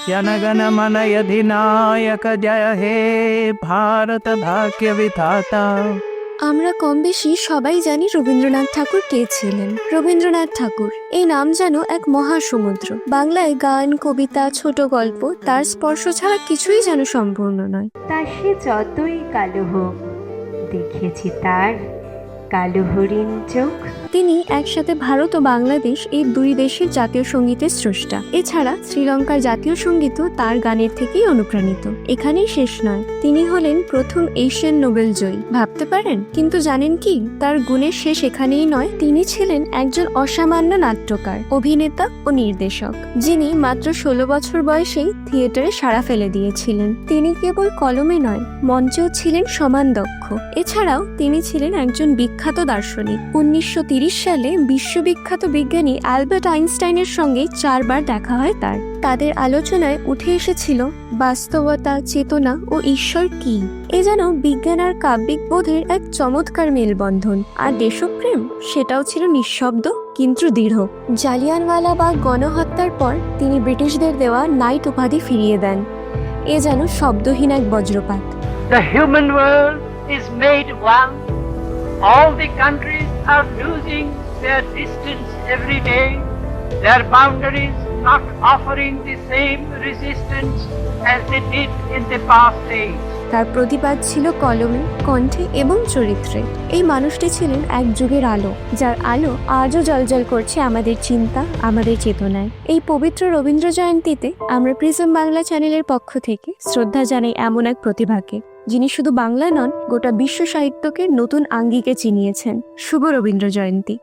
जनगण मन अधिनायक जय हे भारत भाग्य विधाता। আমরা কম বেশি সবাই জানি রবীন্দ্রনাথ ঠাকুর কে ছিলেন। রবীন্দ্রনাথ ঠাকুর এই নাম যেন এক মহাসমুদ্র। বাংলায় গান, কবিতা, ছোট গল্প, তার স্পর্শ ছাড়া কিছুই যেন সম্পূর্ণ নয়। তা সে যতই কালো হোক, দেখেছি তার কালো হরিণ চোখ। তিনি একসাথে ভারত ও বাংলাদেশ এই দুই দেশের জাতীয় সঙ্গীতের স্রষ্টা। এছাড়া শ্রীলঙ্কার জাতীয় সঙ্গীতও তার গানের থেকেই অনুপ্রাণিত। এখানেই শেষ নয়, তিনি হলেন প্রথম এশিয়ান নোবেল জয়ী। ভাবতে পারেন, কিন্তু জানেন কি, তার গুণের শেষ এখানেই নয়। তিনি ছিলেন একজন অসামান্য নাট্যকার, অভিনেতা ও নির্দেশক, যিনি মাত্র 16 বছর বয়সেই থিয়েটারে সাড়া ফেলে দিয়েছিলেন। তিনি কেবল কলমে নয়, মঞ্চেও ছিলেন সমান দক্ষ। এছাড়াও তিনি ছিলেন একজন বিখ্যাত দার্শনিক। 1930 সালে বিশ্ববিখ্যাত বিজ্ঞানী অ্যালবার্ট আইনস্টাইনের সঙ্গে 4 বার দেখা হয় তার। তাদের আলোচনায় উঠে এসেছিল বাস্তবতা, চেতনা ও ঈশ্বর কি। এ যেন বিজ্ঞান আর কাব্যিক বোধের এক চমৎকার মেলবন্ধন। আর দেশপ্রেম, সেটাও ছিল নিঃশব্দ কিন্তু দৃঢ়। জালিয়ানওয়ালাবাগ গণহত্যার পর তিনি ব্রিটিশদের দেওয়া নাইট উপাধি ফিরিয়ে দেন। এ যেন শব্দহীন এক বজ্রপাত। The human world is made one. All the countries are losing their distance every day, their boundaries not offering the same resistance as they did in the past days. তার প্রতিবাদ ছিল কলমে, কণ্ঠে এবং চরিত্রে। এই মানুষটি ছিলেন এক যুগের আলো, যার আলো আজও জ্বলজ্বল করছে আমাদের চিন্তা, আমাদের চেতনায়। এই পবিত্র রবীন্দ্র জয়ন্তীতে আমরা প্রিজম বাংলা চ্যানেলের পক্ষ থেকে শ্রদ্ধা জানাই এমন এক প্রতিভাকে, যিনি শুধু বাংলা নন, গোটা বিশ্ব সাহিত্যকে নতুন আঙ্গিকে চিনিয়েছেন। শুভ রবীন্দ্র জয়ন্তী।